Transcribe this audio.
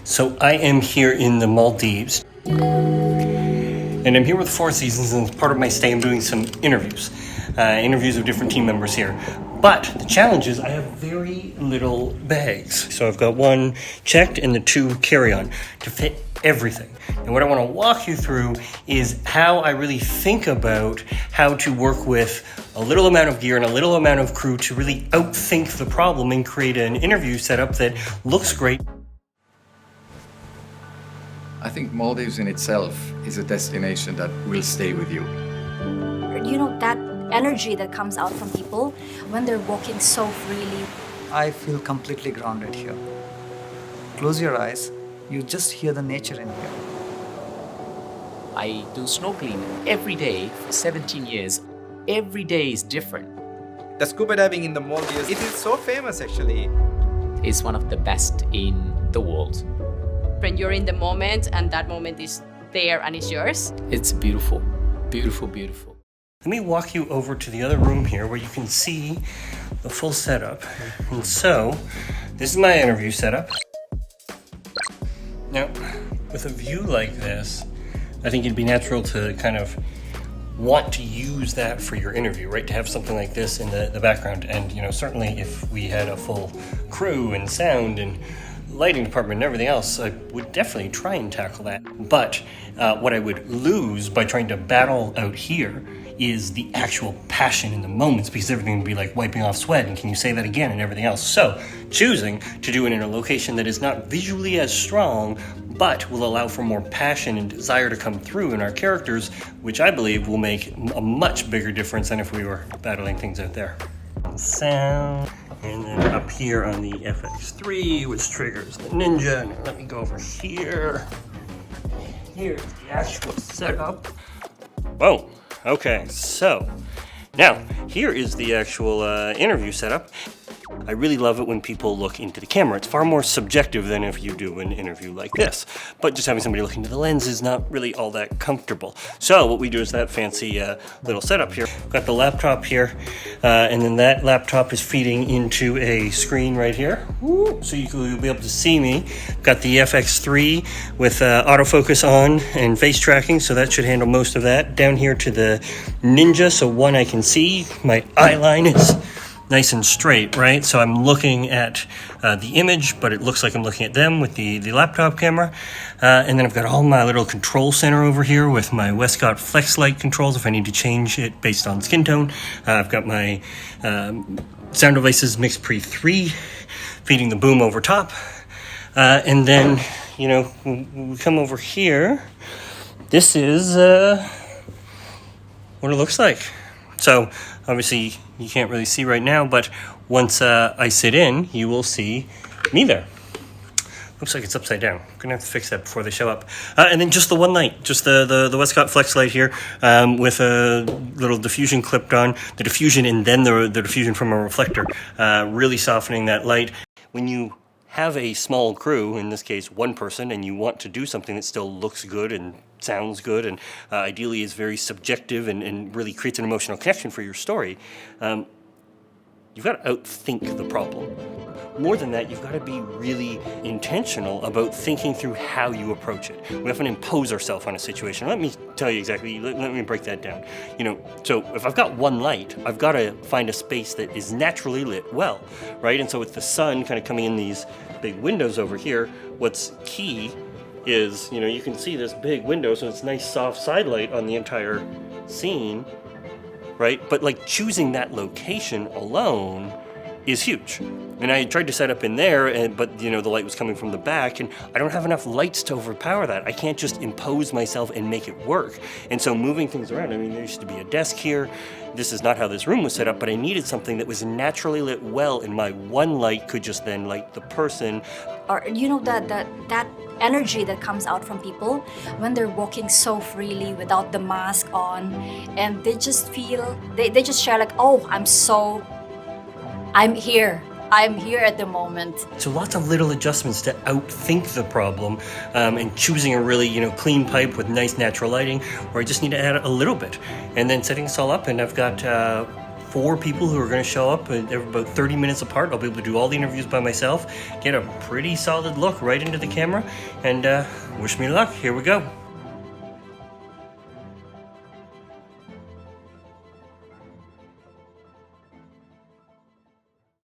So I am here in the Maldives, and I'm here with Four Seasons, and as part of my stay I'm doing some interviews with different team members here. But the challenge is I have very little bags. So I've got one checked and the two carry-on to fit everything. And what I want to walk you through is how I really think about how to work with a little amount of gear and a little amount of crew to really outthink the problem and create an interview setup that looks great. I think Maldives in itself is a destination that will stay with you. You know, that energy that comes out from people when they're walking so freely. I feel completely grounded here. Close your eyes, you just hear the nature in here. I do snorkeling every day for 17 years. Every day is different. The scuba diving in the Maldives, it is so famous actually. It's one of the best in the world. When you're in the moment and that moment is there and it's yours. It's beautiful, beautiful, beautiful. Let me walk you over to the other room here where you can see the full setup. And so, this is my interview setup. Now, with a view like this, I think it'd be natural to kind of want to use that for your interview, right? To have something like this in the background. And, you know, certainly if we had a full crew and sound and lighting department and everything else, I would definitely try and tackle that. But what I would lose by trying to battle out here is the actual passion in the moments, because everything would be like wiping off sweat and can you say that again and everything else. So choosing to do it in a location that is not visually as strong but will allow for more passion and desire to come through in our characters, which I believe will make a much bigger difference than if we were battling things out there. Sound. And then up here on the FX3, which triggers the Ninja. Now let me go over here. Here's the actual setup. Whoa, okay, so now here is the actual interview setup. I really love it when people look into the camera. It's far more subjective than if you do an interview like this. But just having somebody look into the lens is not really all that comfortable. So what we do is that fancy little setup here. Got the laptop here, and then that laptop is feeding into a screen right here. So you'll be able to see me. Got the FX3 with autofocus on and face tracking, so that should handle most of that. Down here to the Ninja, so one I can see. My eye line is nice and straight, right? So I'm looking at the image, but it looks like I'm looking at them with the laptop camera. And then I've got all my little control center over here with my Westcott Flex Light controls if I need to change it based on skin tone. I've got my Sound Devices Mix Pre 3 feeding the boom over top. And then, you know, when we come over here, this is what it looks like. So obviously you can't really see right now, but once I sit in, you will see me there. Looks like it's upside down. I'm gonna have to fix that before they show up. And then just the one light, just the Westcott Flex Light here with a little diffusion clipped on, the diffusion and then the diffusion from a reflector, really softening that light. When you have a small crew, in this case one person, and you want to do something that still looks good and sounds good and ideally is very subjective and really creates an emotional connection for your story, you've got to outthink the problem. More than that, you've got to be really intentional about thinking through how you approach it. We often impose ourselves on a situation. Let me tell you exactly, let me break that down. You know, so if I've got one light, I've got to find a space that is naturally lit well, right? And so with the sun kind of coming in these big windows over here, what's key is, you know, you can see this big window, so it's nice soft side light on the entire scene, right? But like choosing that location alone is huge. And I tried to set up in there, but you know, the light was coming from the back, and I don't have enough lights to overpower that. I can't just impose myself and make it work. And so moving things around, I mean, there used to be a desk here. This is not how this room was set up, but I needed something that was naturally lit well, and my one light could just then light the person. Or, you know, that energy that comes out from people when they're walking so freely without the mask on, and they just feel, they just share like, oh, I'm here at the moment. So lots of little adjustments to outthink the problem, and choosing a really, you know, clean pipe with nice natural lighting, where I just need to add a little bit. And then setting this all up, and I've got 4 people who are going to show up, and they're about 30 minutes apart. I'll be able to do all the interviews by myself, get a pretty solid look right into the camera, and wish me luck. Here we go.